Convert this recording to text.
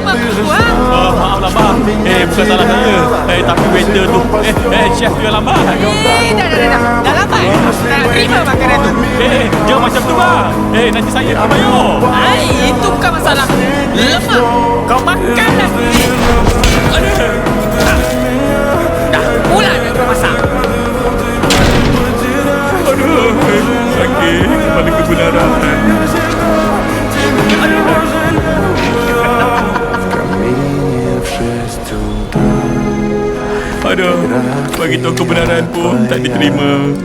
apa aku buat? Maaflah bang. Bukan salah saya. Tapi waiter tu, chef tu yang lambat. Dah lambat. Tak terima makanan tu. Jangan macam tu bang. Nanti saya tak bayar. Itu bukan masalah. Lemak. Kau makan lagi. Dah pula nak kau masak. Sakit kepala kebenaran. Aduh, bagi tahu kebenaran pun tak diterima.